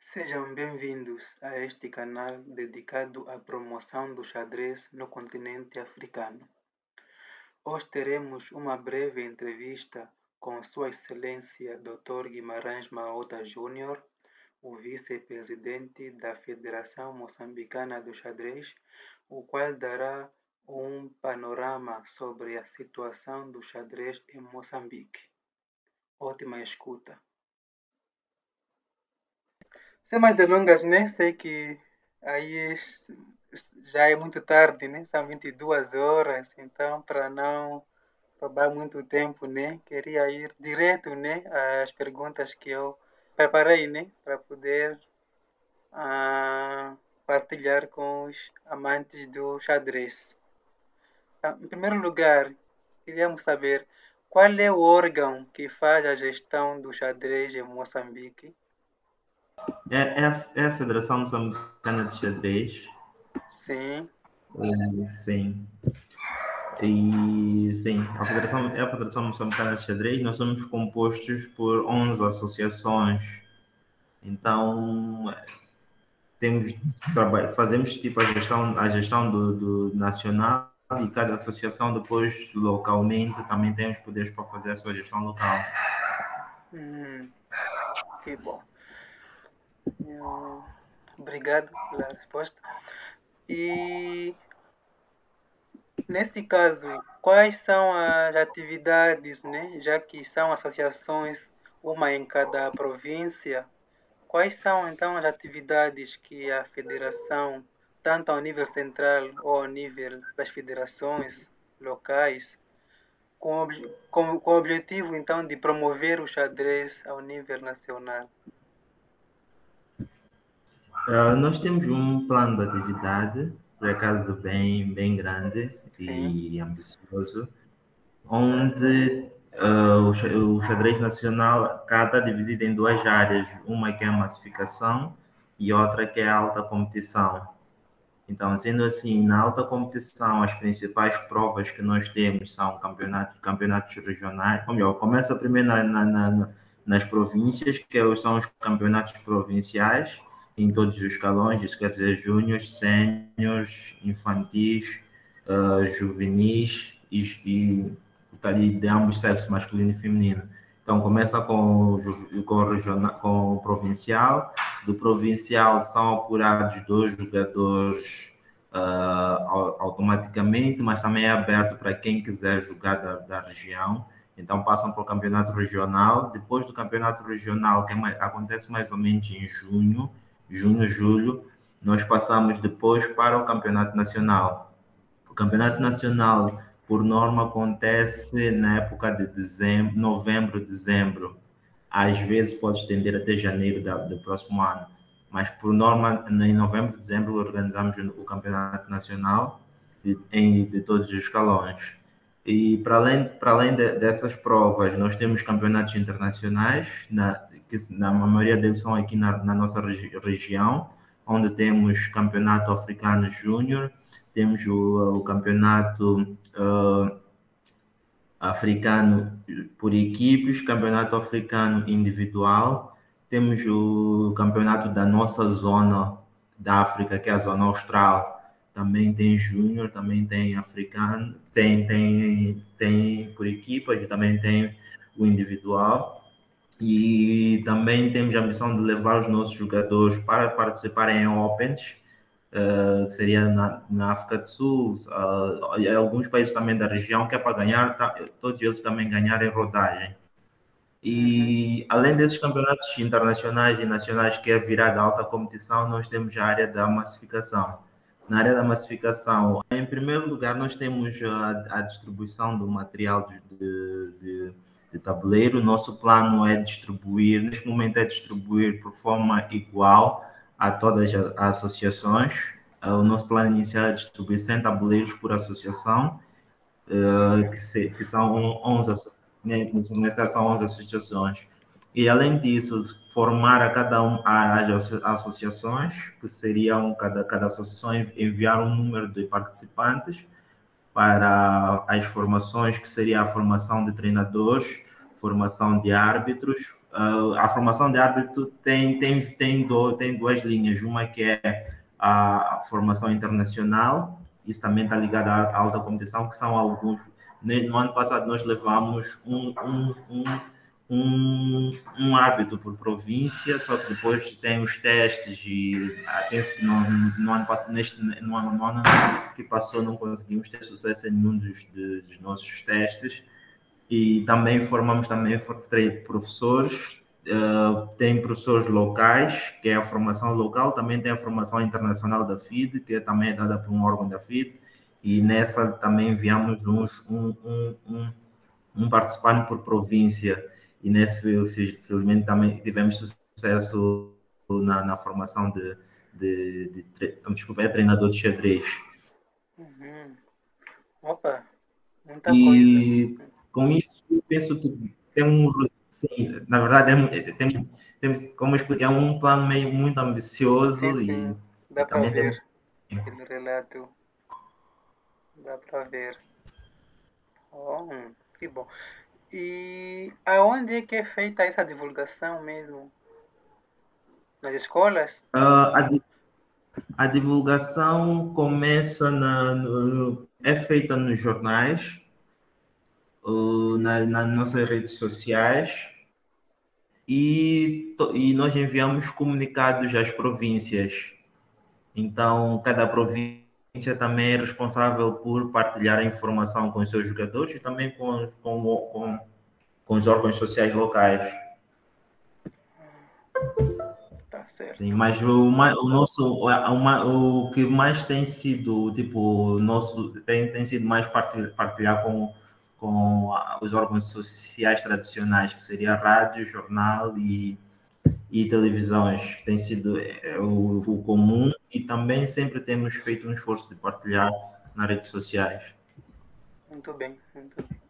Sejam bem-vindos a este canal dedicado à promoção do xadrez no continente africano. Hoje teremos uma breve entrevista com Sua Excelência Dr. Guimarães Maota Júnior, o vice-presidente da Federação Moçambicana do Xadrez, o qual dará um panorama sobre a situação do xadrez em Moçambique. Ótima escuta. Sem mais delongas, né? Sei que aí já é muito tarde, né? São 22 horas, então para não roubar muito tempo, né? Queria ir direto, né? Às perguntas que eu preparei, né? Para poder partilhar com os amantes do xadrez. Então, em primeiro lugar, queríamos saber qual é o órgão que faz a gestão do xadrez em Moçambique? É a Federação Moçambicana de Xadrez. Sim. Sim. E sim, a Federação Moçambicana de Xadrez. Nós somos compostos por 11 associações. Então, fazemos tipo a gestão do nacional, e cada associação depois localmente também tem os poderes para fazer a sua gestão local. Que bom. Obrigado pela resposta. E nesse caso, quais são as atividades, né? Já que são associações, uma em cada província, quais são então as atividades que a federação, tanto ao nível central ou ao nível das federações locais, com o objetivo então de promover o xadrez ao nível nacional? Nós temos um plano de atividade, por acaso bem grande. Sim. E ambicioso, onde o xadrez nacional está dividido em duas áreas, uma que é a massificação e outra que é a alta competição. Então, sendo assim, na alta competição, as principais provas que nós temos são campeonatos regionais. Ou melhor, começa primeiro nas províncias, são os campeonatos provinciais, em todos os escalões, isso quer dizer júniores, séniores, infantis, juvenis e de ambos sexos, masculino e feminino. Então, começa com o provincial. Do provincial são apurados 2 jogadores automaticamente, mas também é aberto para quem quiser jogar da região. Então, passam para o campeonato regional. Depois do campeonato regional, que acontece mais ou menos em junho, julho, nós passamos depois para o campeonato nacional. O campeonato nacional, por norma, acontece na época de novembro, dezembro. Às vezes pode estender até janeiro do próximo ano. Mas, por norma, em novembro, dezembro, organizamos o campeonato nacional de todos os escalões. E, para além dessas provas, nós temos campeonatos internacionais, que na maioria deles são aqui na nossa região, onde temos campeonato africano júnior, temos o campeonato africano por equipes, campeonato africano individual, temos o campeonato da nossa zona da África, que é a zona austral, também tem júnior, também tem africano, tem por equipas, também tem o individual. E também temos a ambição de levar os nossos jogadores para participarem em Opens, que seria na África do Sul, alguns países também da região, que é para ganhar, todos eles também ganharem rodagem. E além desses campeonatos internacionais e nacionais, que é virada à alta competição, nós temos a área da massificação. Na área da massificação, em primeiro lugar, nós temos a distribuição do material de tabuleiro. Nosso plano é distribuir, neste momento é distribuir por forma igual a todas as associações. O nosso plano inicial é distribuir 100 tabuleiros por associação, que são 11, nesse caso são 11 associações. E, além disso, formar a cada uma as associações, que seriam, cada associação enviar um número de participantes para as formações, que seria a formação de treinadores, formação de árbitros, a formação de árbitro tem duas linhas. Uma que é a formação internacional, isso também está ligado à alta competição, que são alguns. No ano passado nós levamos um árbitro por província, só que depois tem os testes e penso que no ano passado, no ano que passou, não conseguimos ter sucesso em nenhum dos nossos testes. E também formamos professores, tem professores locais, que é a formação local, também tem a formação internacional da FIDE, que também é dada por um órgão da FIDE, e nessa também enviamos um participante por província, e nesse, felizmente, também tivemos sucesso na formação desculpa, é treinador de xadrez. Uhum. Opa, muita coisa. E com isso, eu penso que temos, sim, na verdade, temos, como eu expliquei, é um plano meio muito Sim, ambicioso sim, e dá para também temos. ver aquele relato, dá para ver. Oh, que bom. E aonde é que é feita essa divulgação mesmo? Nas escolas? A, a divulgação começa é feita nos jornais, nas nossas redes sociais, e nós enviamos comunicados às províncias. Então, cada província também é responsável por partilhar a informação com os seus jogadores e também com os órgãos sociais locais. Tá Sim, certo. mas o nosso, o que mais tem sido, tipo, tem sido mais partilhar com os órgãos sociais tradicionais, que seria rádio, jornal e televisões, que tem sido o comum, e também sempre temos feito um esforço de partilhar nas redes sociais. Muito bem, muito bem.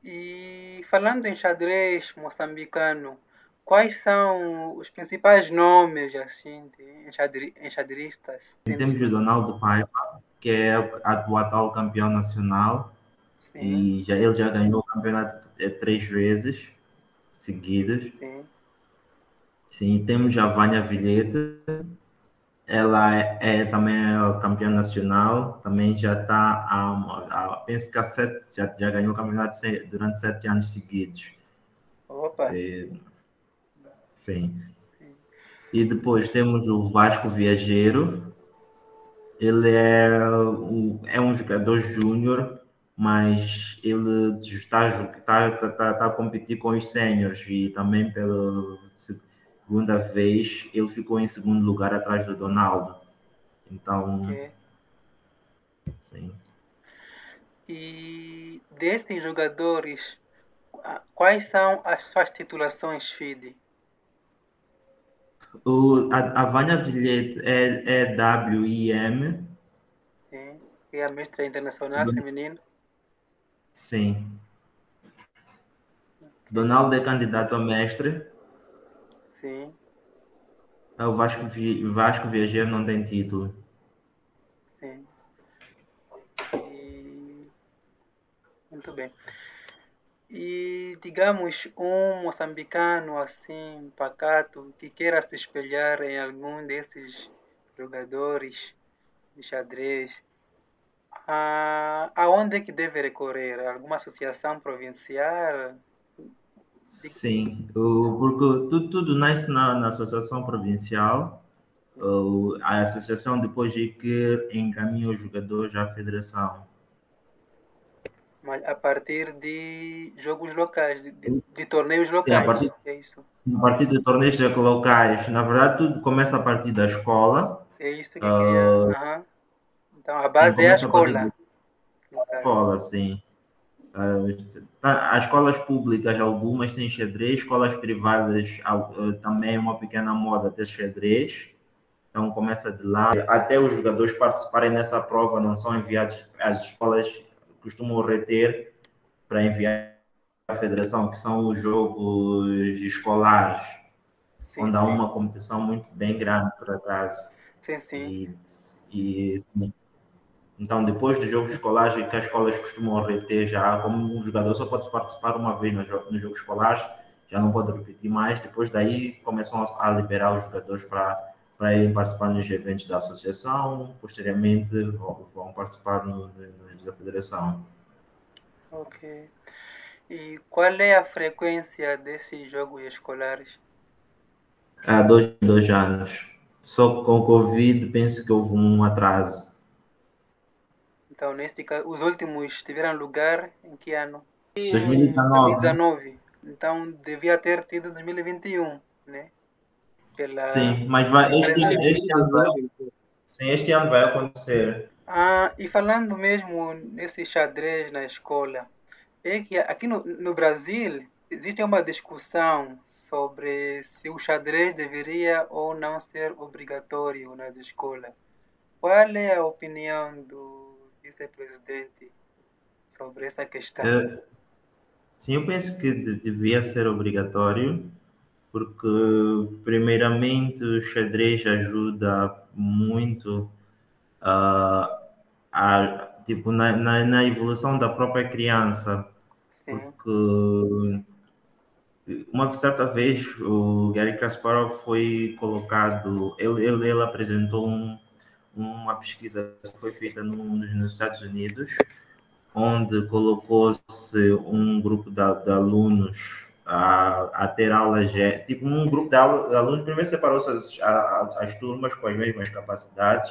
E falando em xadrez moçambicano, quais são os principais nomes assim de enxadristas? E Temos temos o Donaldo Paiva, que é o atual campeão nacional, sim, e ele já ganhou o campeonato 3 vezes seguidas. sim. Sim, e temos a Vânia Vilhete, ela também é campeã nacional, também já está, penso que já ganhou o campeonato durante 7 anos seguidos. Opa, Sim. sim. E depois temos o Vasco Viajeiro, ele é um jogador júnior, mas ele está a competir com os séniores e também pela segunda vez ele ficou em segundo lugar atrás do Donaldo. Então, Ok. sim. E desses jogadores, quais são as suas titulações FIDE? A Vânia Vilhete é WIM, Sim. E a mestra internacional feminina? sim. Ok. Donaldo é candidato a mestre. Sim, O Vasco Viajeiro não tem título. sim. E muito bem. E digamos um moçambicano assim, pacato, que queira se espelhar em algum desses jogadores de xadrez, aonde é que deve recorrer? Alguma associação provincial? Sim, porque tudo nasce na Associação Provincial. A associação depois é que encaminha os jogadores à federação. Mas a partir de jogos locais, de torneios Sim, locais, é isso. a partir de torneios locais, na verdade, tudo começa a partir da escola. É isso que eu queria. Aham. Então a Sim, base é a começa a partir da escola, no caso. escola, sim. As escolas públicas, algumas têm xadrez, escolas privadas também é uma pequena moda ter xadrez. Então começa de lá. Até os jogadores participarem nessa prova não são enviados, as escolas costumam reter para enviar à federação, que são os jogos escolares, Sim, onde há sim. uma competição muito bem grande, por acaso. Sim, sim. E, e então, depois dos jogos escolares, que as escolas costumam reter já, como um jogador só pode participar uma vez nos jogos escolares, já não pode repetir mais. Depois daí começam a liberar os jogadores para irem participar nos eventos da associação, posteriormente vão participar da federação. Ok. E qual é a frequência desses jogos escolares? Há 2 anos. Só que com o Covid penso que houve um atraso. Então, neste caso, os últimos tiveram lugar em que ano? Em 2019, 2019. Então, devia ter tido em 2021, né? Pela sim, mas vai, este ano vai, pandemia. sim, este ano vai acontecer. E falando mesmo nesse xadrez na escola, é que aqui no Brasil existe uma discussão sobre se o xadrez deveria ou não ser obrigatório nas escolas. Qual é a opinião do vice-presidente sobre essa questão? Eh, Sim, eu penso que devia ser obrigatório, porque, primeiramente, o xadrez ajuda muito tipo, na evolução da própria criança, Sim, porque uma certa vez o Gary Kasparov foi colocado, ele apresentou uma pesquisa que foi feita nos Estados Unidos, onde colocou-se um grupo de alunos a ter aulas, tipo um grupo de alunos, primeiro separou-se as turmas com as mesmas capacidades,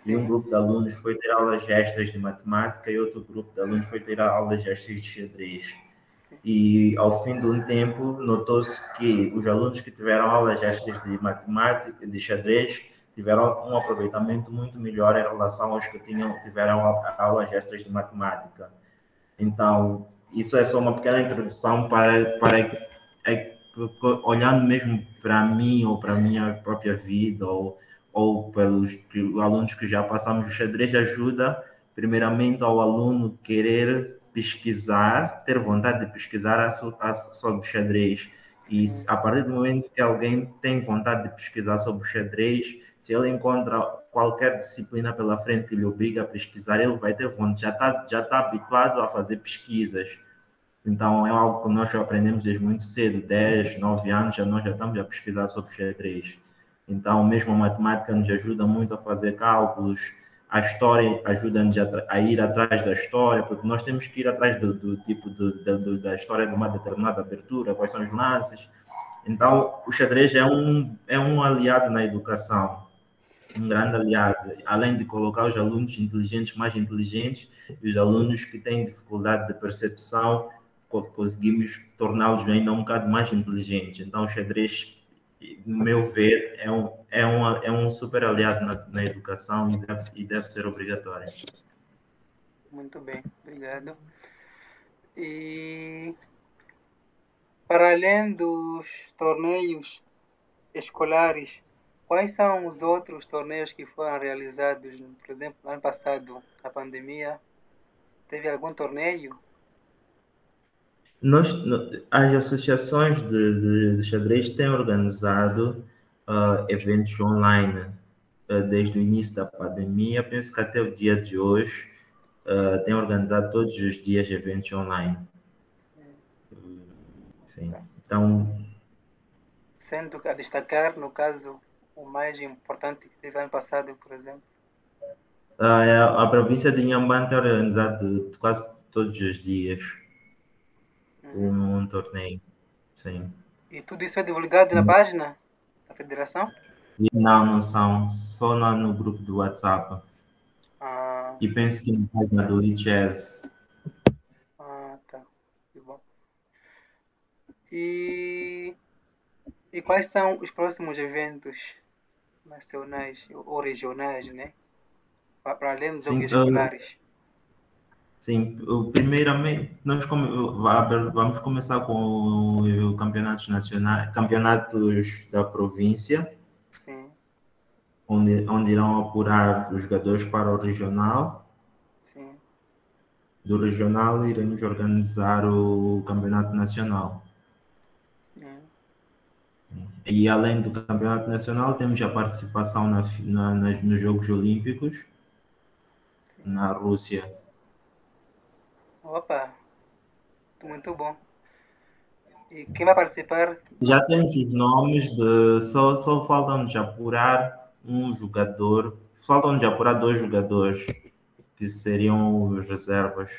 e um sim, grupo de alunos foi ter aulas extras de matemática e outro grupo de alunos foi ter aulas extras de xadrez. sim, E ao fim de um tempo notou-se que os alunos que tiveram aulas extras de matemática, de xadrez, tiveram um aproveitamento muito melhor em relação aos que tiveram aulas extras de matemática. Então, isso é só uma pequena introdução olhando mesmo para mim ou para a minha própria vida ou pelos alunos que já passamos o xadrez, ajuda primeiramente ao aluno querer pesquisar, ter vontade de pesquisar sobre xadrez. E sim, a partir do momento que alguém tem vontade de pesquisar sobre xadrez, se ele encontra qualquer disciplina pela frente que lhe obriga a pesquisar, ele vai ter vontade, já tá habituado a fazer pesquisas. Então, é algo que nós já aprendemos desde muito cedo, 10, 9 anos, nós já estamos a pesquisar sobre xadrez. Então, mesmo a matemática nos ajuda muito a fazer cálculos, a história ajuda-nos a ir atrás da história, porque nós temos que ir atrás do tipo da história de uma determinada abertura, quais são os lances. sim. Então, o xadrez é um aliado na educação, um grande aliado, além de colocar os alunos inteligentes mais inteligentes e os alunos que têm dificuldade de percepção, conseguimos torná-los ainda um bocado mais inteligentes. Então, o xadrez, no meu ver, é um super aliado na educação e deve ser obrigatório. Muito bem, obrigado. E para além dos torneios escolares, quais são os outros torneios que foram realizados? Por exemplo, ano passado, na pandemia, teve algum torneio? As associações de xadrez têm organizado eventos online desde o início da pandemia. Penso que até o dia de hoje têm organizado todos os dias eventos online. Sim, Sim. tá. Então, Sendo a destacar, no caso, o mais importante que teve ano passado, por exemplo. a província de Inhambane tem organizado quase todos os dias Uhum. um torneio. Sim. E tudo isso é divulgado na página da federação? E não são, só no grupo do WhatsApp. Ah, E penso que na página do eChess. tá. Que bom. E, e quais são os próximos eventos nacionais ou regionais, né? Para além dos jogos Sim, escolares. sim, primeiramente vamos começar com o campeonatos nacionais, campeonatos da província, Sim, onde irão apurar os jogadores para o regional. sim. Do regional iremos organizar o campeonato nacional. Sim, E além do campeonato nacional, temos a participação nos Jogos Olímpicos sim. na Rússia. Opa, muito bom. E quem vai participar? Já temos os nomes só faltam-nos apurar um jogador. Faltam-nos apurar dois jogadores, que seriam os reservas.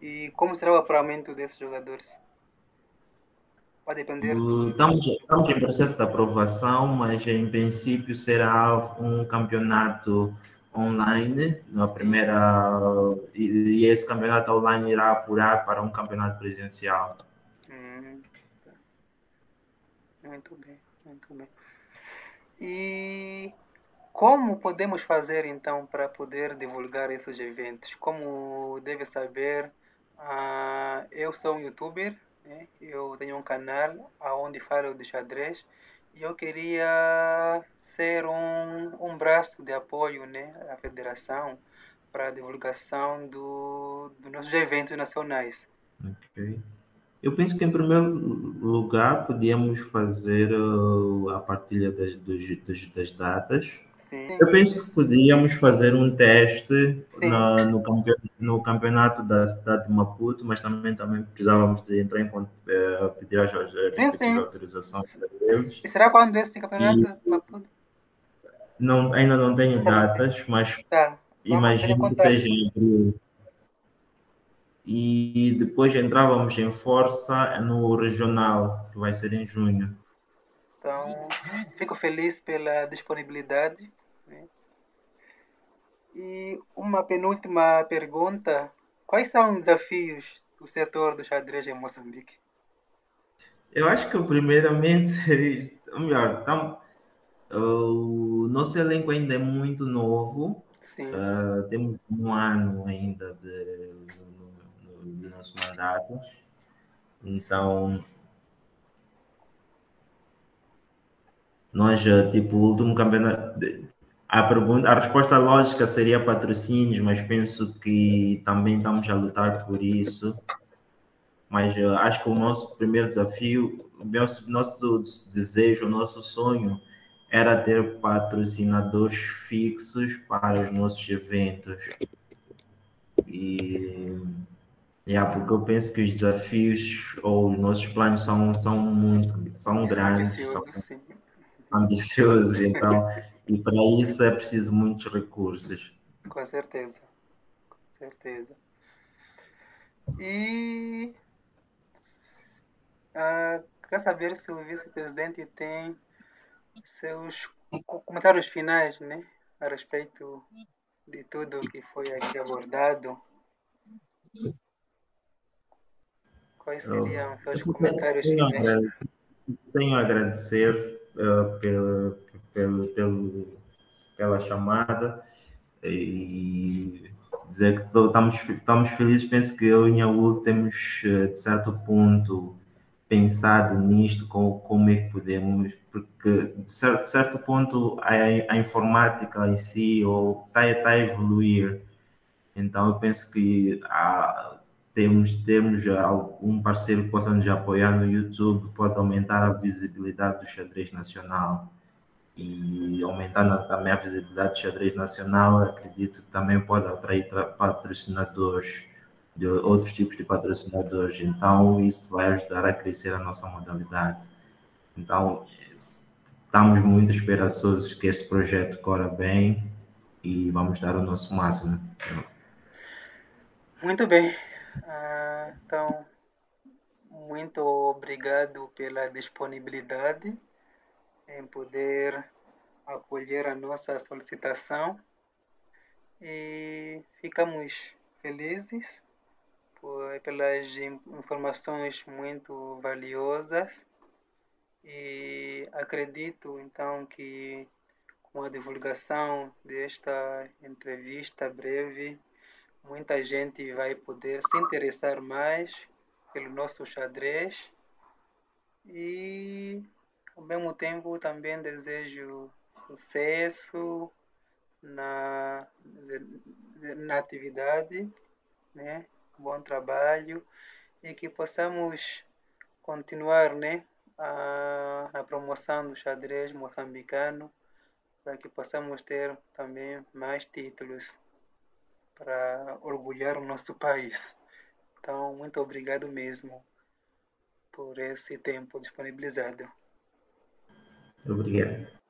E como será o apuramento desses jogadores? Vai depender de. Estamos em processo de aprovação, mas em princípio será um campeonato online, na Sim. primeira, e esse campeonato online irá apurar para um campeonato presencial. Tá. Muito bem, muito bem. E como podemos fazer então para poder divulgar esses eventos? Como deve saber, eu sou um youtuber, né? Eu tenho um canal onde falo de xadrez e eu queria ser um braço de apoio, né, à federação para a divulgação dos nossos eventos nacionais. Ok. Eu penso que, em primeiro lugar, podíamos fazer a partilha das datas. Sim, Eu penso que podíamos fazer um teste sim, no campeonato da cidade de Maputo, mas também precisávamos de entrar pedir as sim, respectivas sim. autorizações deles. E será quando esse E campeonato, Maputo? não, ainda não tenho Ainda não tem. datas, mas Tá, vamos manter em imagino que contato. seja em abril. E depois entrávamos em força no regional, que vai ser em junho. Então, fico feliz pela disponibilidade, né? E uma penúltima pergunta: quais são os desafios do setor do xadrez em Moçambique? Eu acho que primeiramente seria, ou melhor, o nosso elenco ainda é muito novo, Sim, temos um ano ainda do nosso mandato, sim, então nós, tipo, o último campeonato, a resposta lógica seria patrocínios, mas penso que também estamos a lutar por isso. Mas acho que o nosso primeiro desafio, o nosso desejo, o nosso sonho era ter patrocinadores fixos para os nossos eventos. E porque eu penso que os desafios ou os nossos planos são são grandes, são ambiciosos, sim, ambiciosos, então, e para isso é preciso muitos recursos. com certeza, com certeza. E queria saber se o vice-presidente tem seus comentários finais, né, a respeito de tudo que foi aqui abordado. Quais Eu, seriam eu seus só comentários finais? tenho a agradecer pela chamada e dizer que estamos felizes. Penso que eu e a UL temos, de certo ponto, pensado nisto, como é que podemos, porque de certo ponto a informática em si está a evoluir. Então eu penso que temos algum parceiro que possa nos apoiar no YouTube, pode aumentar a visibilidade do xadrez nacional e aumentando também a visibilidade do xadrez nacional, acredito que também pode atrair patrocinadores, de outros tipos de patrocinadores. Então, isso vai ajudar a crescer a nossa modalidade. Então, estamos muito esperançosos que esse projeto corra bem e vamos dar o nosso máximo. Muito bem. Então, muito obrigado pela disponibilidade em poder acolher a nossa solicitação e ficamos felizes pelas informações muito valiosas e acredito então que com a divulgação desta entrevista breve, muita gente vai poder se interessar mais pelo nosso xadrez e, ao mesmo tempo, também desejo sucesso na, na atividade, né? Bom trabalho e que possamos continuar, né? Na promoção do xadrez moçambicano para que possamos ter também mais títulos para orgulhar o nosso país. Então, muito obrigado mesmo. por esse tempo disponibilizado. Obrigado.